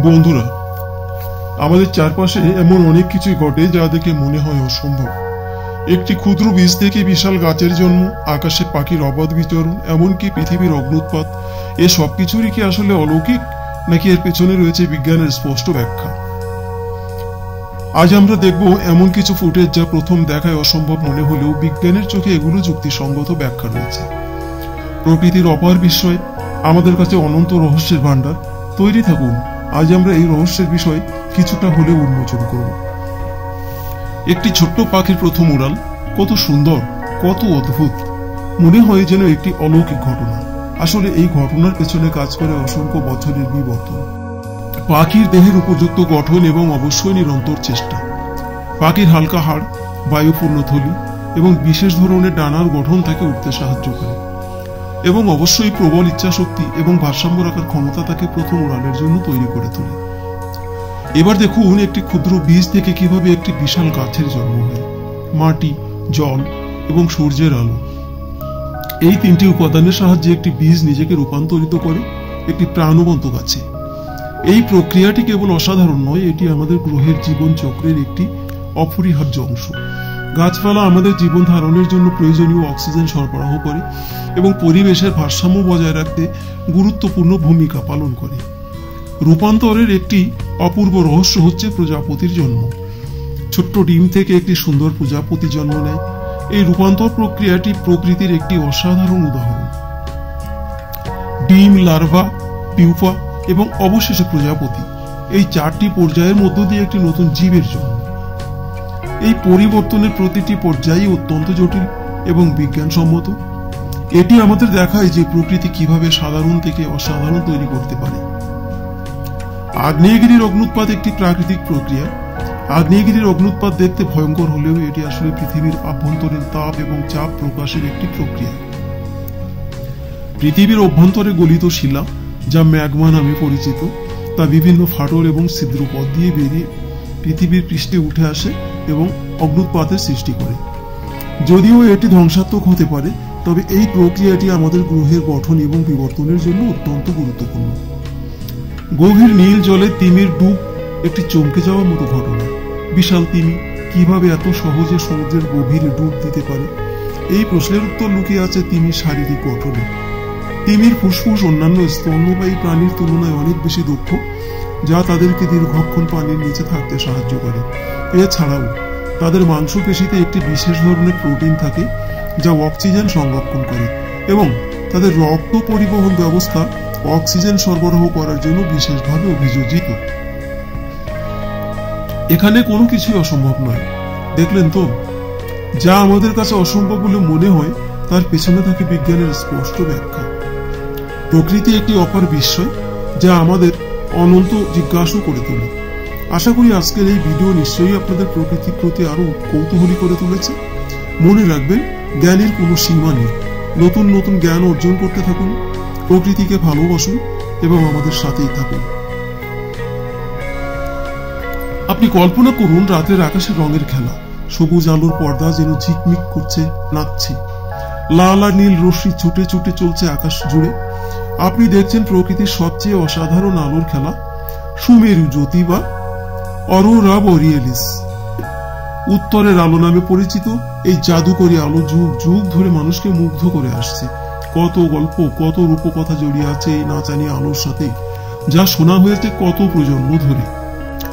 বন্ধুরা, আমাদের চারপাশে এমন অনেক কিছুই ঘটে যা দেখে মনে হয় অসম্ভব। একটি ক্ষুদ্র বীজ থেকে বিশাল গাছের জন্ম, আকাশে পাখির অবাধ বিচরণ, এমনকি পৃথিবীর অগ্নুৎপাত, এ সব কিছুরই কি আসলে অলৌকিক, নাকি এর পেছনে রয়েছে বিজ্ঞানের স্পষ্ট ব্যাখ্যা? আজ আমরা দেখব এমন কিছু ফুটেজ যা প্রথম দেখায় অসম্ভব মনে হলেও বিজ্ঞানের চোখে এগুলো যুক্তিসঙ্গত ব্যাখ্যা রয়েছে। প্রকৃতির অপার বিস্ময়, আমাদের কাছে অনন্ত রহস্যের ভান্ডার। তৈরি থাকুন, আজ আমরা এই রহস্যের বিষয় কিছুটা হলেও উন্মোচন করব। একটি ছোট্ট পাখির প্রথম উড়াল, কত সুন্দর, কত অদ্ভুত, মনে হয় যেন একটি অলৌকিক ঘটনা। আসলে এই ঘটনার পেছনে কাজ করে অসংখ্য বছরের বিবর্তন, পাখির দেহের উপযুক্ত গঠন এবং অবশ্যই নিরন্তর চেষ্টা। পাখির হালকা হাড়, বায়ুপূর্ণ থলি এবং বিশেষ ধরনের ডানার গঠন তাকে উঠতে সাহায্য করে, এবং অবশ্যই প্রবল ইচ্ছাশক্তি এবং ভারসাম্য রাখার ক্ষমতা তাকে প্রথম উড়ানের জন্য তৈরি করে তোলে। এবার দেখুন একটি ক্ষুদ্র বীজ থেকে কিভাবে একটি বিশাল গাছের জন্ম হয়। মাটি, জল এবং সূর্যের আলো, এই তিনটি উপাদানের সাহায্যে একটি বীজ নিজেকে রূপান্তরিত করে একটি প্রাণবন্ত গাছে। এই প্রক্রিয়াটি কেবল অসাধারণ নয়, এটি আমাদের গ্রহের জীবন চক্রের একটি অপরিহার্য অংশ। গাছপালা আমাদের জীবন ধারণের জন্য প্রয়োজনীয় অক্সিজেন সরবরাহ করে এবং পরিবেশের ভারসাম্য বজায় রাখতে গুরুত্বপূর্ণ ভূমিকা পালন করে। রূপান্তরের একটি অপূর্ব রহস্য হচ্ছে প্রজাপতির জন্ম। ছোট্ট ডিম থেকে একটি সুন্দর প্রজাপতি জন্ম নেয়। এই রূপান্তর প্রক্রিয়াটি প্রকৃতির একটি অসাধারণ উদাহরণ। ডিম, লার্ভা, পিউপা এবং অবশেষে প্রজাপতি, এই চারটি পর্যায়ের মধ্য দিয়ে একটি নতুন জীবের জন্ম। এই পরিবর্তনের প্রতিটি পর্যায়ে অত্যন্ত জটিল এবং বিজ্ঞানসম্মত। এটি আমাদের দেখায় যে প্রকৃতি কিভাবে সাধারণ থেকে অসাধারণ তৈরি করতে পারে। আগ্নেয়গিরির অগ্নুৎপাত একটি প্রাকৃতিক প্রক্রিয়া। আগ্নেয়গিরির অগ্নুৎপাত দেখতে ভয়ঙ্কর হলেও এটি আসলে পৃথিবীর আভ্যন্তরীণ তাপ এবং চাপ প্রকাশের একটি প্রক্রিয়া। পৃথিবীর অভ্যন্তরে গলিত শিলা, যা ম্যাগমা নামে পরিচিত, তা বিভিন্ন ফাটল এবং ছিদ্র পথ দিয়ে বেরিয়ে পৃথিবীর পৃষ্ঠে উঠে আসে এবং অগ্নুৎপাতের সৃষ্টি করে। যদিও এটি ধ্বংসাত্মক হতে পারে, তবে এই প্রক্রিয়াটি আমাদের গ্রহের গঠন এবং বিবর্তনের জন্য অত্যন্ত গুরুত্বপূর্ণ। গভীর নীল জলে তিমির ডুব একটি চমকে যাওয়ার মতো ঘটনা। বিশাল তিমি কিভাবে এত সহজে সমুদ্রের গভীরে ডুব দিতে পারে? এই প্রশ্নের উত্তর লুকিয়ে আছে তিমির শারীরিক গঠনে। তিমির ফুসফুস অন্যান্য স্তন্যপায়ী প্রাণীর তুলনায় অনেক বেশি দক্ষ, যা তাদেরকে দীর্ঘক্ষণ পানির নিচে থাকতে সাহায্য করে। এছাড়াও তাদের মাংসপেশিতে একটি বিশেষ ধরনের প্রোটিন থাকে যা অক্সিজেন সংরক্ষণ করে, এবং তাদের রক্ত পরিবহন ব্যবস্থা অক্সিজেন সরবরাহ করার জন্য বিশেষভাবে অভিযোজিত। এখানে কোনো কিছুই অসম্ভব নয়। দেখলেন তো, যা আমাদের কাছে অসম্ভব বলে মনে হয় তার পেছনে থাকে বিজ্ঞানের স্পষ্ট ব্যাখ্যা। প্রকৃতি একটি অপার বিস্ময় যা আমাদের অনন্ত জিজ্ঞাসা করে তোলে। আশা করি আজকের এই ভিডিও নিশ্চয়ই আপনাদের প্রকৃতির প্রতি আরো কৌতূহলী করে তুলেছে। মনে রাখবেন, জ্ঞানের কোনো সীমা নেই। নতুন নতুন জ্ঞান অর্জন করতে থাকুন, প্রকৃতিকে ভালোবাসুন এবং আমাদের সাথেই থাকুন। আপনি কল্পনা করুন রাতের আকাশের রঙের খেলা। সবুজ আলোর পর্দা যেন ঝিকমিক করছে, নাচছে। লাল আর নীল রশ্মি ছুটে ছুটে চলছে আকাশ জুড়ে। আপনি দেখছেন প্রকৃতির সবচেয়ে অসাধারণ আলোর খেলা, সুমেরু জ্যোতি বা অরোরা বরিয়ালিস। উত্তরের আলো নামে পরিচিত এই জাদুকরী আলো যুগ যুগ ধরে মানুষকে মুগ্ধ করে আসছে। কত গল্প, কত রূপকথা জড়িয়ে আছে এই নাচানি আলোর সাথে, যা শোনা হয়েছে কত প্রজন্ম ধরে।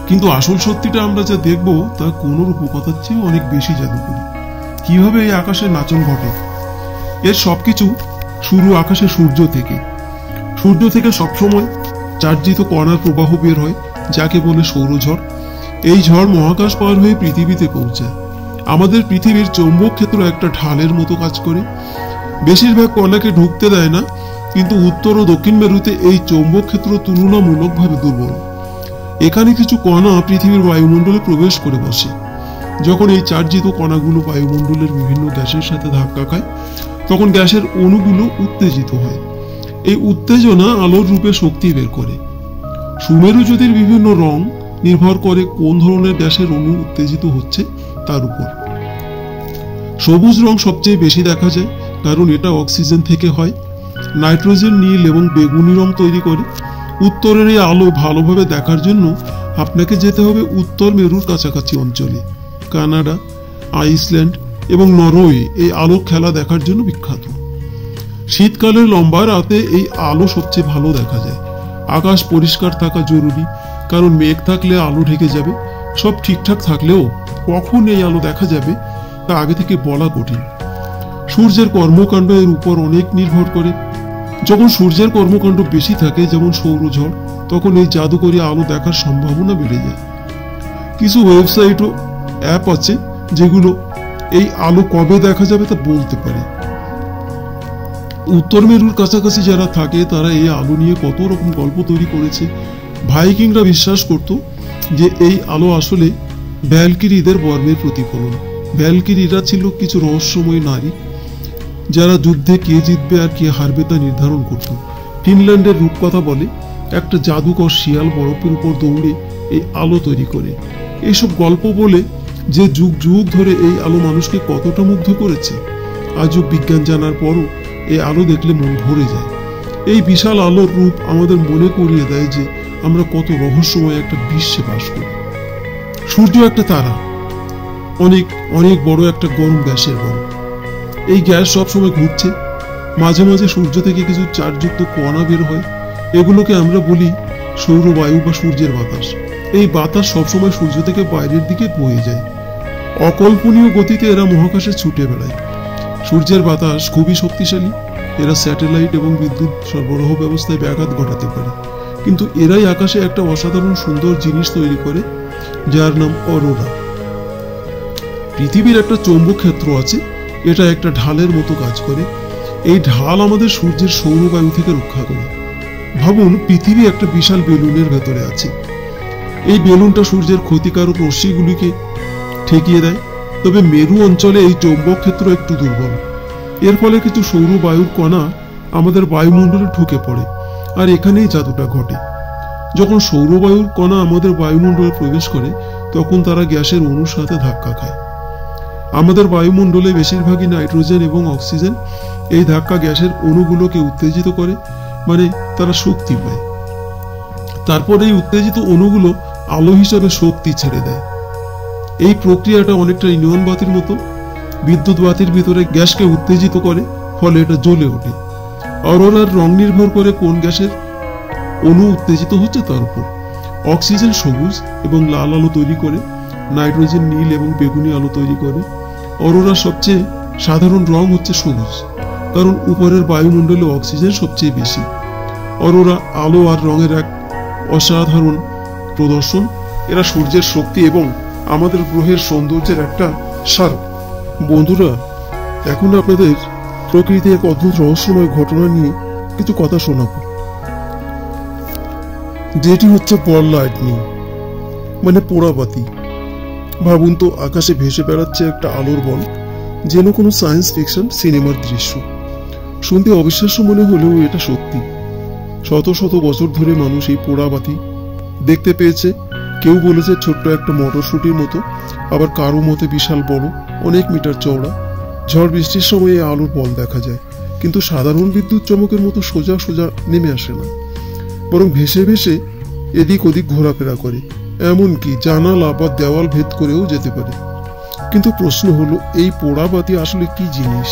কিন্তু আসল সত্যিটা আমরা যা দেখব তা কোনো রূপকথার চেয়ে অনেক বেশি জাদুকরী। কিভাবে এই আকাশের নাচন ঘটে? এর সবকিছু শুরু আকাশে সূর্য থেকে। সূর্য থেকে সবসময় চার্জিত কণার প্রবাহ বের হয়, যাকে বলে সৌরঝড়। এই ঝড় মহাকাশ পার হয়ে পৃথিবীতে পৌঁছায়। আমাদের পৃথিবীর চৌম্বক ক্ষেত্র একটা ঢালের মতো কাজ করে। বেশিরভাগ কণাকে ঢুকতে দেয় না, কিন্তু উত্তর ও দক্ষিণ মেরুতে এই চৌম্বক ক্ষেত্র তুলনামূলকভাবে দুর্বল। এখানে কিছু কণা পৃথিবীর বায়ুমণ্ডলে প্রবেশ করে বসে। যখন এই চার্জিত কণাগুলো বায়ুমণ্ডলের বিভিন্ন গ্যাসের সাথে ধাক্কা খায়, তখন গ্যাসের অণুগুলো উত্তেজিত হয়। এই উত্তেজনা আলোর রূপে শক্তি বের করে। সুমেরু জ্যোতির বিভিন্ন রং নির্ভর করে কোন ধরনের গ্যাসের অণু উত্তেজিত হচ্ছে তার উপর। সবুজ রং সবচেয়ে বেশি দেখা যায়, কারণ এটা অক্সিজেন থেকে হয়। নাইট্রোজেন নীল এবং বেগুনি রং তৈরি করে। উত্তরের এই আলো ভালোভাবে দেখার জন্য আপনাকে যেতে হবে উত্তর মেরুর কাছাকাছি অঞ্চলে। কানাডা, আইসল্যান্ড এবং নরওয়ে এই আলোর খেলা দেখার জন্য বিখ্যাত। শীতকালের লম্বা রাতে এই আলো সবচেয়ে ভালো দেখা যায়। আকাশ পরিষ্কার থাকা জরুরি, কারণ মেঘ থাকলে আলো ঢেকে যাবে। সব ঠিকঠাক থাকলেও কখন এই আলো দেখা যাবে তা আগে থেকে বলা কঠিন। সূর্যের কর্মকাণ্ড এর উপর অনেক নির্ভর করে। যখন সূর্যের কর্মকাণ্ড বেশি থাকে, যেমন সৌরঝড়, তখন এই জাদুকরী আলো দেখার সম্ভাবনা বেড়ে যায়। কিছু ওয়েবসাইট ও অ্যাপ আছে যেগুলো এই আলো কবে দেখা যাবে তা বলতে পারে। উত্তর মেরুর কাছাকাছি যারা থাকে তারা এই আলো নিয়ে কত রকম গল্প তৈরি করেছে। ভাইকিংরা বিশ্বাস করত যে এই আলো আসলে ভ্যালকিরিদের বর্মের প্রতিফলন। ভ্যালকিরিরা ছিল কিছু রহস্যময় নারী যারা যুদ্ধে কে জিতবে আর কে হারবে তা নির্ধারণ করত। ফিনল্যান্ডের রূপকথা বলে একটা জাদুকর শিয়াল বরফের উপর দৌড়ে এই আলো তৈরি করে। এইসব গল্প বলে যে যুগ যুগ ধরে এই আলো মানুষকে কতটা মুগ্ধ করেছে। আজও বিজ্ঞান জানার পরও এই আলো দেখলে মন ভরে যায়। এই বিশাল আলোর রূপ আমাদের মনে করিয়ে দেয় যে আমরা কত রহস্যময় একটা বিশ্বে বাস করি। সূর্য একটা তারা, অনেক অনেক বড় একটা গরম গ্যাসের বল। এই গ্যাস সবসময় ঘুরছে। মাঝে মাঝে সূর্য থেকে কিছু চার্জযুক্ত কণা বের হয়। এগুলোকে আমরা বলি সৌরবায়ু বা সূর্যের বাতাস। এই বাতাস সবসময় সূর্য থেকে বাইরের দিকে বয়ে যায়। অকল্পনীয় গতিতে এরা মহাকাশে ছুটে বেড়ায়। সূর্যের বাতাস খুবই শক্তিশালী। এরা স্যাটেলাইট এবং বিদ্যুৎ সরবরাহ ব্যবস্থায় ব্যাঘাত ঘটাতে পারে, কিন্তু এরাই আকাশে একটা অসাধারণ সুন্দর জিনিস তৈরি করে যার নাম অরোরা। পৃথিবীর একটা চৌম্বক ক্ষেত্র আছে, এটা একটা ঢালের মতো কাজ করে। এই ঢাল আমাদের সূর্যের সৌরবায়ু থেকে রক্ষা করে। ভাবুন, পৃথিবী একটা বিশাল বেলুনের ভেতরে আছে। এই বেলুনটা সূর্যের ক্ষতিকারক রশ্মিগুলিকে ঠেকিয়ে দেয়। তবে মেরু অঞ্চলে এই চৌম্বক ক্ষেত্র একটু দুর্বল। এর ফলে কিছু সৌর বায়ুর কণা আমাদের বায়ুমণ্ডলে ঢুকে পড়ে, আর এখানেই জাদুটা ঘটে। যখন সৌরবায়ুর কণা আমাদের বায়ুমণ্ডলে প্রবেশ করে, তখন তারা গ্যাসের অণুর সাথে ধাক্কা খায়। আমাদের বায়ুমণ্ডলে বেশিরভাগই নাইট্রোজেন এবং অক্সিজেন। এই ধাক্কা গ্যাসের অণুগুলোকে উত্তেজিত করে, মানে তারা শক্তি পায়। তারপর এই উত্তেজিত অণুগুলো আলো হিসাবে শক্তি ছেড়ে দেয়। এই প্রক্রিয়াটা অনেকটা নিয়ন বাতির মতো। বিদ্যুৎ বাতির ভিতরে গ্যাসকে উত্তেজিত করে, ফলে এটা জ্বলে ওঠে। অরোরার রং নির্ভর করে কোন গ্যাসের অণু উত্তেজিত হচ্ছে তার উপর। অক্সিজেন সবুজ এবং লাল আলো তৈরি করে, নাইট্রোজেন নীল এবং বেগুনি আলো তৈরি করে। অরোরার সবচেয়ে সাধারণ রং হচ্ছে সবুজ, কারণ উপরের বায়ুমণ্ডলে অক্সিজেন সবচেয়ে বেশি। অরোরা আলো আর রঙের এক অসাধারণ প্রদর্শন। এরা সূর্যের শক্তি এবং আমাদের গ্রহের সৌন্দর্যের একটা স্মারক। বন্ধুরা, এখন আপনাদের প্রকৃতি এক অদ্ভুত রহস্যময় ঘটনা নিয়ে কিছু কথা শোনাবো, যেটি হচ্ছে বল লাইটনিং, মানে পোড়াবাতি। ভাবুন তো, আকাশে ভেসে বেড়াচ্ছে একটা আলোর বল, যেন কোনো সায়েন্স ফিকশন সিনেমার দৃশ্য। শুনতে অবিশ্বাস্য মনে হলেও এটা সত্যি। শত শত বছর ধরে মানুষ এই পোড়াবাতি দেখতে পেয়েছে। কেউ বলেছে ছোট্ট একটা মটরশুটির মতো, আবার কারো মতে বিশাল বড়, অনেক মিটার চওড়া। ঝড় বৃষ্টির সময় এই আলোর বল দেখা যায়, কিন্তু সাধারণ বিদ্যুৎ চমকের মতো সোজা সোজা নেমে আসে না, বরং ভেসে ভেসে এদিক ওদিক ঘোরাফেরা করে, এমনকি জানালা বা দেওয়াল ভেদ করেও যেতে পারে। কিন্তু প্রশ্ন হলো, এই পোড়াবাতি আসলে কি জিনিস?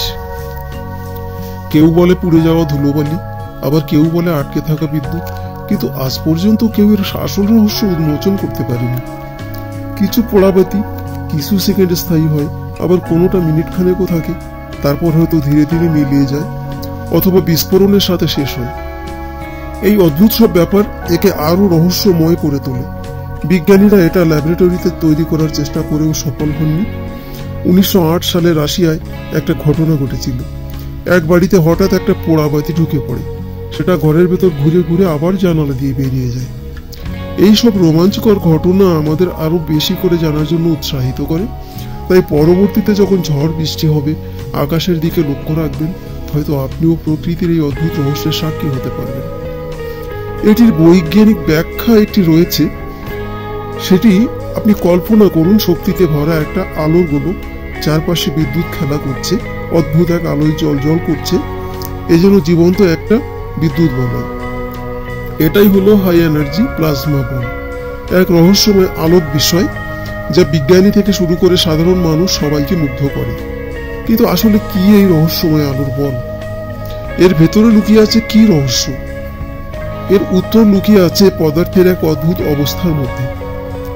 কেউ বলে পুড়ে যাওয়া ধুলোবালি, আবার কেউ বলে আটকে থাকা বিদ্যুৎ, কিন্তু আজ পর্যন্ত কেউ এর আসল রহস্য উন্মোচন করতে পারেনি। কিছু পোড়াবাতি কিছু সেকেন্ড স্থায়ী হয়, আবার কোনোটা মিনিট খানেকও থাকে, তারপর হয়তো ধীরে ধীরে মিলিয়ে যায় অথবা বিস্ফোরণের সাথে শেষ হয়। এই অদ্ভুত সব ব্যাপার একে আরো রহস্যময় করে তোলে। বিজ্ঞানীরা এটা ল্যাবরেটরিতে তৈরি করার চেষ্টা করেও সফল হননি। 1908 সালে রাশিয়ায় একটা ঘটনা ঘটেছিল। এক বাড়িতে হঠাৎ একটা পোড়াবাতি ঢুকে পড়ে। সেটা ঘরের ভেতর ঘুরে ঘুরে আবার জানালা দিয়ে বেরিয়ে যায়। এই সব রোমাঞ্চকর ঘটনা আমাদের আরো বেশি করে জানার জন্য উৎসাহিত করে। তাই পরবর্তীতে যখন ঝড় বৃষ্টি হবে, আকাশের দিকে লক্ষ্য রাখবেন, হয়তো আপনিও প্রকৃতির এই অদ্ভুত রহস্যের সাক্ষী হতে পারবেন। এটির বৈজ্ঞানিক ব্যাখ্যা একটি রয়েছে। সেটি আপনি কল্পনা করুন, শক্তিতে ভরা একটা আলোর গোলক, চারপাশে বিদ্যুৎ খেলা করছে, অদ্ভুত এক আলোয় জল জল করছে, এ যেন জীবন্ত একটা বিদ্যুৎ বলয়। এটাই হলো হাই এনার্জি প্লাজমা বল, এক রহস্যময় আলোক বিষয় যা বিজ্ঞানী থেকে শুরু করে সাধারণ মানুষ সবাইকে মুগ্ধ করে। কিন্তু আসলে কি এই রহস্যময় আলোর বল? এর ভেতরে লুকিয়ে আছে কি রহস্য? এর উত্তর লুকিয়ে আছে পদার্থের এক অদ্ভুত অবস্থার মধ্যে,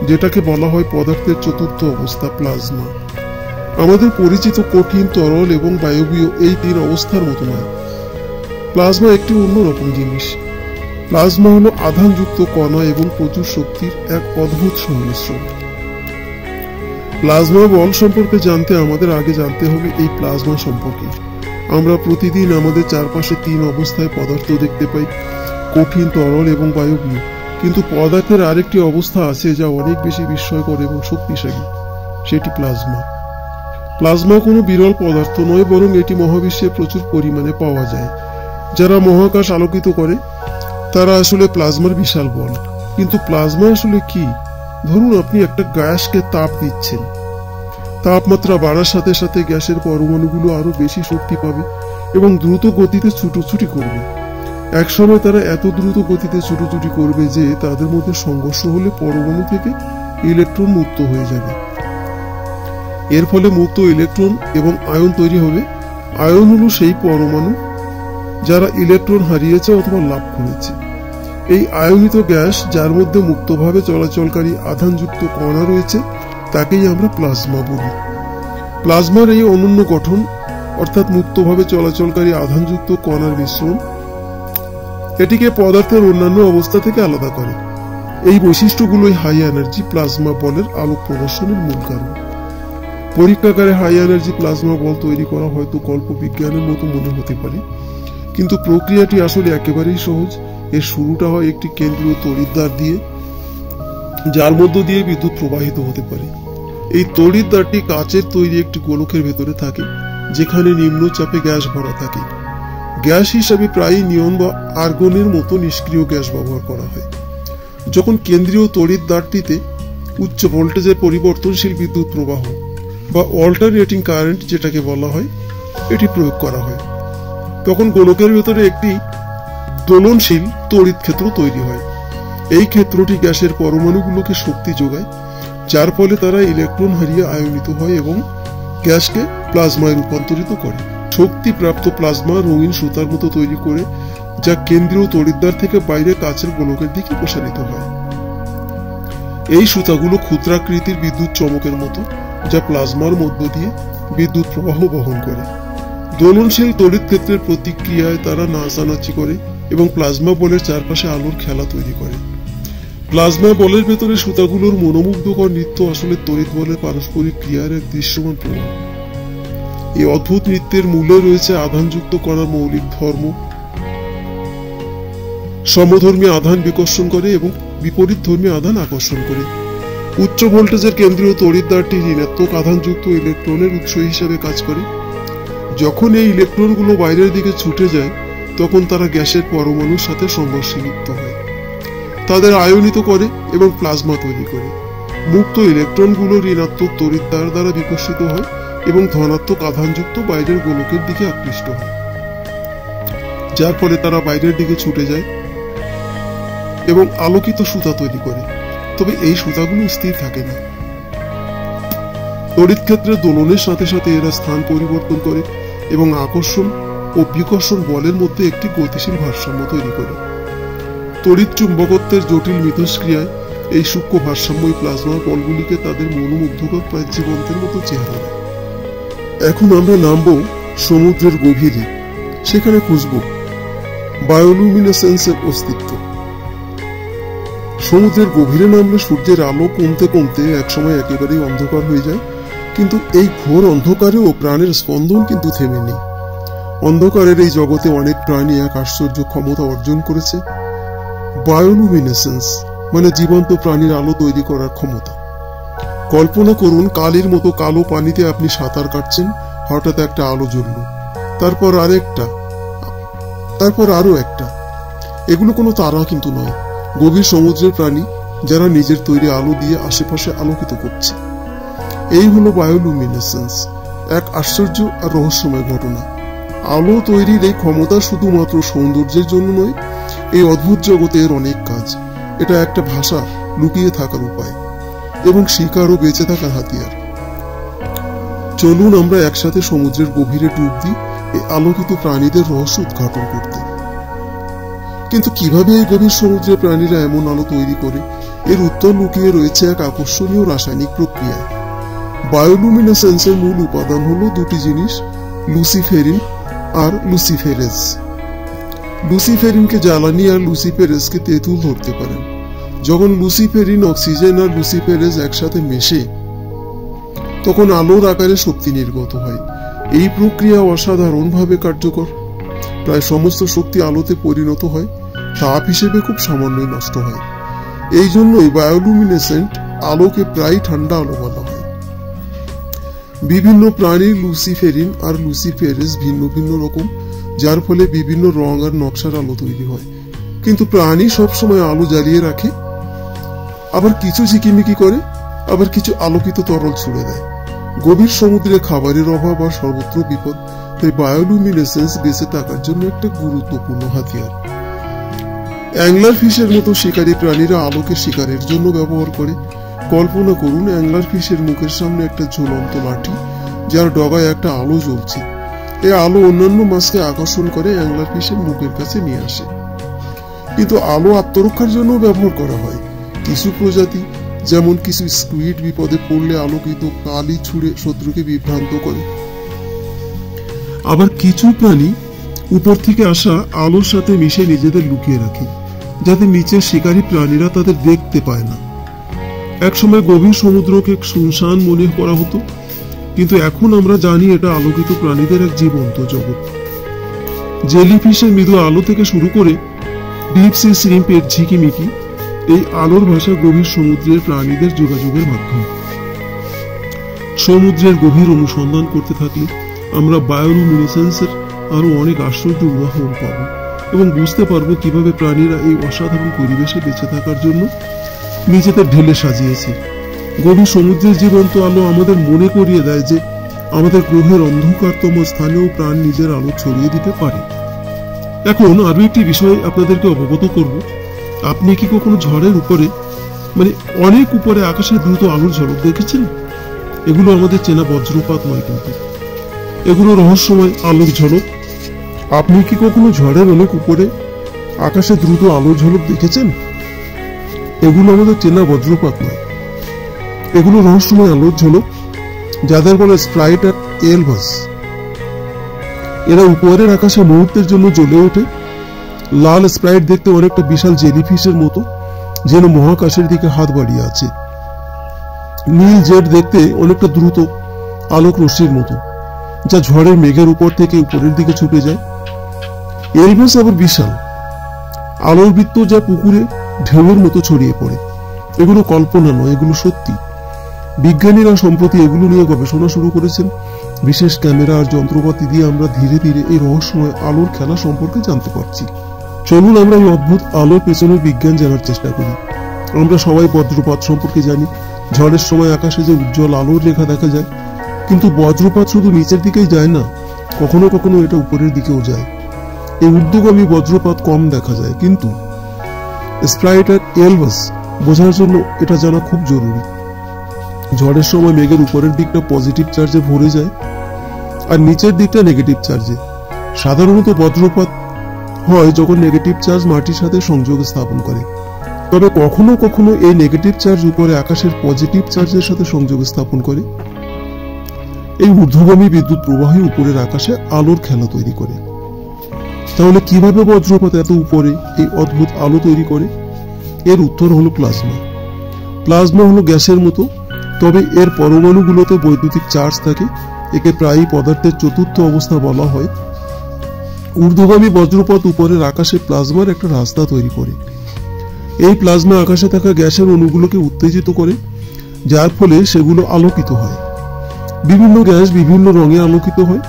যেটাকে বলা হয় পদার্থের চতুর্থ অবস্থা, প্লাজমা। আমাদের পরিচিত কঠিন, তরল এবং বায়বীয় এই তিন অবস্থার মতো নয়। প্লাজমা একটি অন্যরকম জিনিস। প্লাজমা হলো আধানযুক্ত কণা এবং প্রচুর শক্তির এক অদ্ভুত সংমিশ্রণ। প্লাজমা বল সম্পর্কে জানতে আমাদের আগে জানতে হবে এই প্লাজমা সম্পর্কে। আমরা প্রতিদিন আমাদের চারপাশে তিন অবস্থায় পদার্থ দেখতে পাই, কঠিন, তরল এবং বায়বীয়। কিন্তু পদার্থের আরেকটি অবস্থা আছে যা অনেক বেশি বিস্ময়কর এবং শক্তিশালী, সেটি প্লাজমা। প্লাজমা কোনো বিরল পদার্থ নয়, বরং এটি মহাবিশ্বে প্রচুর পরিমাণে পাওয়া যায়। যারা মহাকাশ আলোকিত করে তারা আসলে প্লাজমার বিশাল বল। কিন্তু প্লাজমা আসলে কি? ধরুন আপনি একটা গ্যাসকে তাপ দিচ্ছেন। তাপমাত্রা বাড়ার সাথে সাথে গ্যাসের পরমাণুগুলো আরো বেশি শক্তি পাবে এবং দ্রুত গতিতে ছুটোছুটি করবে। একসময় তারা এত দ্রুত গতিতে ছুটোছুটি করবে যে তাদের মধ্যে সংঘর্ষ হলে পরমাণু থেকে ইলেকট্রন মুক্ত হয়ে যাবে। এর ফলে মুক্ত ইলেকট্রন এবং আয়ন তৈরি হবে। আয়ন হলো সেই পরমাণু যারা ইলেকট্রন হারিয়েছে অথবা লাভ করেছে। এই আয়নিত গ্যাস, যার মধ্যে মুক্তভাবে চলাচলকারী আধানযুক্ত কণা রয়েছে, তাকেই আমরা প্লাজমা বলি। প্লাজমার এই অনন্য গঠন, অর্থাৎ মুক্তভাবে চলাচলকারী আধানযুক্ত কণার মিশ্রণ, এটিকে পদার্থের অন্যান্য অবস্থা থেকে আলাদা করে। এই বৈশিষ্ট্যগুলোই হাই এনার্জি প্লাজমা বলের আলোক প্রদর্শনের মূল কারণ। পরীক্ষাগারে হাই এনার্জি প্লাজমা বল তৈরি করা হয়তো কল্পবিজ্ঞানের মতো মনে হতে পারে, কিন্তু প্রক্রিয়াটি আসলে একেবারেই সহজ। এর শুরুটা হয় একটি কেন্দ্রীয় তড়িৎদ্বার দিয়ে, যার মধ্য দিয়ে বিদ্যুৎ প্রবাহিত হতে পারে। এই তড়িৎদ্বারটি কাচের তৈরি একটি গোলকের ভেতরে থাকে, যেখানে নিম্নচাপে গ্যাস ভরা থাকে। গ্যাস হিসাবে প্রায়ই নিয়ন বা আর্গনের মতো নিষ্ক্রিয় গ্যাস ব্যবহার করা হয়। যখন কেন্দ্রীয় তড়িৎদ্বারটিতে উচ্চ ভোল্টেজের পরিবর্তনশীল বিদ্যুৎ প্রবাহ বা অল্টারনেটিং কারেন্ট যেটাকে বলা হয়, এটি প্রয়োগ করা হয়, তখন গোলকের ভেতরে একটি দোলনশীল তড়িৎ ক্ষেত্র তৈরি হয়। এই ক্ষেত্রটি গ্যাসের পরমাণুগুলোকে শক্তি যোগায়, যার ফলে তারা ইলেকট্রন হারিয়ে আয়নিত হয় এবং গ্যাসকে প্লাজমায় রূপান্তরিত করে। শক্তিপ্রাপ্ত প্লাজমা রঙিন সুতার মতো তৈরি করে, যা কেন্দ্রীয় তড়িৎদ্বার থেকে বাইরে কাচের গোলকের দিকে প্রসারিত হয়। এই সুতাগুলো ক্ষুদ্রাকৃতির বিদ্যুৎ চমকের মতো, যা প্লাজমার মধ্য দিয়ে বিদ্যুৎ প্রবাহ বহন করে। দোলনশীল তড়িৎ ক্ষেত্রের প্রতিক্রিয়ায় তারা নাচানাচি করে এবং প্লাজমা বলের চারপাশে আলোর খেলা তৈরি করে। প্লাজমা বলের ভেতরে সুতাগুলোর মনোমুগ্ধকর নৃত্য আসলে তড়িৎ বলের পারস্পরিক ক্রিয়ার এক দৃশ্যমান প্রমাণ। এই অদ্ভুত নৃত্যের মূলে রয়েছে আধানযুক্ত কণার মৌলিক ধর্ম। সমধর্মী আধান বিকর্ষণ করে এবং বিপরীত ধর্মী আধান আকর্ষণ করে। উচ্চ ভোল্টেজের কেন্দ্রীয় তড়িৎদ্বারটি ঋণাত্মক আধানযুক্ত ইলেকট্রনের উৎস হিসাবে কাজ করে। যখন এই ইলেকট্রনগুলো বাইরের দিকে ছুটে যায়, তখন তারা গ্যাসের পরমাণুর সাথে সংঘর্ষে লিপ্ত হয়, তাদের আয়নিত করে এবং প্লাজমা তৈরি করে। মুক্ত ইলেকট্রনগুলো ঋণাত্মক তড়িৎদ্বার দ্বারা বিকশিত হয় এবং ধনাত্মক আধানযুক্ত বাইরের গোলকের দিকে আকৃষ্ট হয়, যার ফলে তারা বাইরের দিকে ছুটে যায় এবং আলোকিত সুতা তৈরি করে। তবে এই সুতাগুলো স্থির থাকে না। তড়িৎ ক্ষেত্রের দোলনের সাথে সাথে এরা স্থান পরিবর্তন করে এবং আকর্ষণ ও বিকর্ষণ বলের মধ্যে একটি গতিশীল ভারসাম্য তৈরি করে। তড়িৎ চুম্বকত্বের জটিল মিথস্ক্রিয়ায় এই সূক্ষ্ম ভারসাম্যই প্লাজমার বলগুলিকে তাদের মনোমুগ্ধকর প্রায় জীবন্তের মতো চেহারা দেয়। এখন আমরা নামবো সমুদ্রের গভীরে, সেখানে খুঁজব বায়োলুমিনেসেন্সের অস্তিত্ব। সমুদ্রের গভীরে নামলে সূর্যের আলো কমতে কমতে একসময় একেবারেই অন্ধকার হয়ে যায়, কিন্তু এই ঘোর অন্ধকারেও প্রাণের স্পন্দন কিন্তু থেমে নেই। অন্ধকারের এই জগতে অনেক প্রাণী এক আশ্চর্য ক্ষমতা অর্জন করেছে, বায়োলুমিনেসেন্স, মানে জীবন্ত প্রাণীর আলো তৈরি করার ক্ষমতা। কল্পনা করুন, কালির মতো কালো পানিতে আপনি সাঁতার কাটছেন, হঠাৎ একটা আলো জ্বলল, তারপর আরেকটা, তারপর আরো একটা। এগুলো কোনো তারা কিন্তু নয়, গভীর সমুদ্রের প্রাণী যারা নিজের তৈরি আলো দিয়ে আশেপাশে আলোকিত করছে। এই হলো বায়োলুমিনেসেন্স, এক আশ্চর্য আর রহস্যময় ঘটনা। আলো তৈরির এই ক্ষমতা শুধুমাত্র সৌন্দর্যের জন্য নয়, এই অদ্ভুত জগতের অনেক কাজ। এটা একটা ভাষা, লুকিয়ে থাকার উপায় এবং শিকার ও বেঁচে থাকার হাতিয়ার। চলুন আমরা একসাথে সমুদ্রের গভীরে ডুব দিই এই আলোকিত প্রাণীদের রহস্য উদ্ঘাটন করতে। কিন্তু কিভাবে এই গভীর সমুদ্রে প্রাণীরা এমন আলো তৈরি করে, এর উত্তর লুকিয়ে রয়েছে এক আকর্ষণীয় রাসায়নিক প্রক্রিয়ায়। বায়োলুমিনেসেন্সের মূল উপাদান হলো দুটি জিনিস, লুসিফেরিন আর লুসিফেরেজ। লুসিফেরিনকে জ্বালানি আর লুসিফেরেজকে তেঁতুল ধরতে পারেন। যখন লুসিফেরিন, অক্সিজেন আর লুসিফেরেজ একসাথে মেশে তখন আলোর আকারে শক্তি নির্গত হয়। এই প্রক্রিয়া অসাধারণভাবে কার্যকর। প্রায় সমস্ত শক্তি আলোতে পরিণত হয়, তাপ হিসেবে খুব সামান্যই নষ্ট হয়। এই জন্যই বায়োলুমিনেসেন্ট আলোকে প্রায় ঠান্ডা আলো বলা হয়। বিভিন্ন প্রাণীর লুসিফেরিন আর লুসিফেরেজ ভিন্ন ভিন্ন রকম, যার ফলে বিভিন্ন রং আর নকশার আলো তৈরি হয়। কিন্তু প্রাণী সবসময় আলো জ্বালিয়ে রাখে, আবার কিছু ঝিকিমিকি করে, আবার কিছু আলোকিত তরল ছুড়ে দেয়। গভীর সমুদ্রে খাবারের অভাব আর সর্বত্র বিপদ, তাই বায়োলুমিনেসেন্স বেঁচে থাকার জন্য একটা গুরুত্বপূর্ণ হাতিয়ার। অ্যাংলার ফিশের মতো শিকারী প্রাণীরা আলোকে শিকারের জন্য ব্যবহার করে। কল্পনা করুন, অ্যাংলার ফিশের মুখের সামনে একটা ঝুলন্ত লাঠি, যার ডগায় একটা আলো জ্বলছে। এই আলো অন্যান্য মাছকে আকর্ষণ করে অ্যাংলার ফিশের মুখের কাছে নিয়ে আসে। কিন্তু আলো আত্মরক্ষার জন্য ব্যবহার করা হয়। কিছু প্রজাতি, যেমন কিছু স্কুইড, বিপদে পড়লে আলোকিত কালি ছুঁড়ে শত্রুকে বিভ্রান্ত করে। আবার কিছু প্রাণী উপর থেকে আসা আলোর সাথে মিশে নিজেদের লুকিয়ে রাখে, যাতে নিচের শিকারী প্রাণীরা তাদের দেখতে পায় না। একসময় গভীর সমুদ্রকে শুনশান মনে করা হতো, কিন্তু এখন আমরা জানি এটা আলোকিত প্রাণীদের এক জীবন্ত জগৎ। জেলিফিশের মৃদু আলো থেকে শুরু করে ডিপ সি শ্রিম্পের ঝিকিমিকি, এই আলোর ভাষা গভীর সমুদ্রের প্রাণীদের যোগাযোগের মাধ্যম। সমুদ্রের গভীর অনুসন্ধান করতে থাকলে আমরা বায়োলুমিনেসেন্সের আরো অনেক আশ্চর্য উদাহরণ পাব এবং বুঝতে পারবো কিভাবে প্রাণীরা এই অসাধারণ পরিবেশে বেঁচে থাকার জন্য নিজেদের ঢেলে সাজিয়েছে। গভীর সমুদ্রের জীবন্ত আলো আমাদের মনে করিয়ে দেয় যে আমাদের গ্রহের অন্ধকারতম স্থানেও প্রাণ নিজের আলো ছড়িয়ে দিতে পারে। এখন আরো একটি বিষয় আপনাদেরকে অবগত করব। আপনি কি কখনো ঝড়ের উপরে, মানে অনেক উপরে আকাশে দ্রুত আলোর ঝলক দেখেছেন? এগুলো আমাদের চেনা বজ্রপাত নয়, কিন্তু এগুলো রহস্যময় আলোর ঝলক। আপনি কি কখনো ঝড়ের অনেক উপরে আকাশে দ্রুত আলোর ঝলক দেখেছেন? এগুলো আমাদের চেনা বজ্রপাত নয়, এগুলো রহস্যময় আলোর ঝলক, যাদের বলে স্প্রাইট আর এলভাস। এরা উপরের আকাশে মুহূর্তের জন্য জ্বলে ওঠে। লাল স্প্রাইট দেখতে অনেকটা বিশাল জেলিফিশের মতো, যেন মহাকাশের দিকে হাত বাড়িয়ে আছে। নীল জেট দেখতে অনেকটা দ্রুত আলোক রশ্মির মতো, যা ঝড়ের মেঘের উপর থেকে উপরের দিকে ছুটে যায়। এলভাস আবার বিশাল আলোর বৃত্ত, যা পুকুরে ঢেউয়ের মতো ছড়িয়ে পড়ে। এগুলো কল্পনা নয়, এগুলো সত্যি। বিজ্ঞানীরা সম্প্রতি এগুলো নিয়ে গবেষণা শুরু করেছেন। বিশেষ ক্যামেরা আর যন্ত্রপাতি দিয়ে আমরা ধীরে ধীরে এই রহস্যময় আলোর খেলা সম্পর্কে জানতে পারছি। চলুন আমরা এই অদ্ভুত আলোর পেছনের বিজ্ঞান জানার চেষ্টা করি। আমরা সবাই বজ্রপাত সম্পর্কে জানি। ঝড়ের সময় আকাশে যে উজ্জ্বল আলোর রেখা দেখা যায়, কিন্তু বজ্রপাত শুধু নিচের দিকেই যায় না, কখনো কখনো এটা উপরের দিকেও যায়। এই ঊর্ধ্বগামী বজ্রপাত কম দেখা যায়, কিন্তু স্প্রাইট আর এলভাস বোঝার জন্য এটা জানা খুব জরুরি। ঝড়ের সময় মেঘের উপরের দিকটা পজিটিভ চার্জে ভরে যায় আর নিচের দিকটা নেগেটিভ চার্জে। সাধারণত বজ্রপাত হয় যখন নেগেটিভ চার্জ মাটির সাথে সংযোগ স্থাপন করে, তবে কখনো কখনো এই নেগেটিভ চার্জ উপরে আকাশের পজিটিভ চার্জের সাথে সংযোগ স্থাপন করে। এই ঊর্ধ্বগামী বিদ্যুৎ প্রবাহী উপরের আকাশে আলোর খেলা তৈরি করে। তাহলে কিভাবে বজ্রপাত এত উপরে এই অদ্ভুত আলো তৈরি করে? এর উত্তর হলো প্লাজমা। প্লাজমা হলো গ্যাসের মতো, তবে এর পরমাণুগুলোতে বৈদ্যুতিক চার্জ থাকে। একে প্রায়ই পদার্থের চতুর্থ অবস্থা বলা হয়। ঊর্ধ্বগামী বজ্রপাত উপরের আকাশে প্লাজমার একটা রাস্তা তৈরি করে। এই প্লাজমা আকাশে থাকা গ্যাসের অণুগুলোকে উত্তেজিত করে, যার ফলে সেগুলো আলোকিত হয়। বিভিন্ন গ্যাস বিভিন্ন রঙে আলোকিত হয়,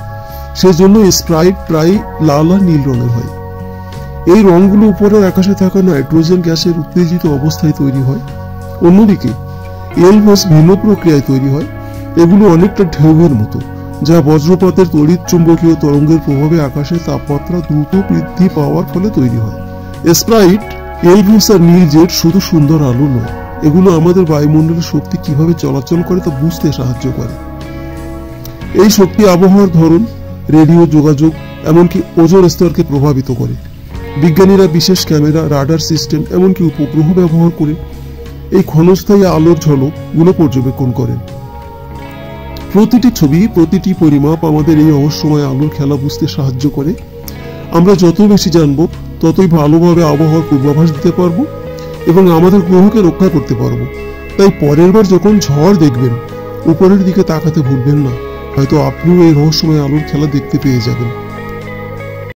সেজন্য স্প্রাইট প্রায় লাল আর নীল রঙের হয়। এই রঙগুলো উপরের আকাশে থাকা নাইট্রোজেন গ্যাসের উত্তেজিত অবস্থায় তৈরি হয়। অন্যদিকে এলভাস ভিন্ন প্রক্রিয়ায় তৈরি হয়। এগুলো অনেকটা ঢেউয়ের মতো, যা বজ্রপাতের তড়িৎ চুম্বকীয় তরঙ্গের প্রভাবে আকাশের তাপমাত্রা দ্রুত বৃদ্ধি পাওয়ার ফলে তৈরি হয়। স্প্রাইট, এলব্রুস আর নীলজেট শুধু সুন্দর আলো নয়, এগুলো আমাদের বায়ুমণ্ডলের শক্তি কিভাবে চলাচল করে তা বুঝতে সাহায্য করে। এই শক্তি আবহাওয়ার ধরন, রেডিও যোগাযোগ, এমনকি ওজোন স্তরকে প্রভাবিত করে। বিজ্ঞানীরা বিশেষ ক্যামেরা, রাডার সিস্টেম, এমনকি উপগ্রহ ব্যবহার করে এই ক্ষণস্থায়ী আলোর ঝলকগুলো পর্যবেক্ষণ করেন। প্রতিটি ছবি, প্রতিটি পরিমাপ আমাদের এই রহস্যময় আলোর খেলা বুঝতে সাহায্য করে। আমরা যত বেশি জানবো ততই ভালোভাবে আবহাওয়ার পূর্বাভাস দিতে পারবো এবং আমাদের গ্রহকে রক্ষা করতে পারবো। তাই পরের বার যখন ঝড় দেখবেন, উপরের দিকে তাকাতে ভুলবেন না, হয়তো আপনিও এই রহস্যময় আলোর খেলা দেখতে পেয়ে যাবেন।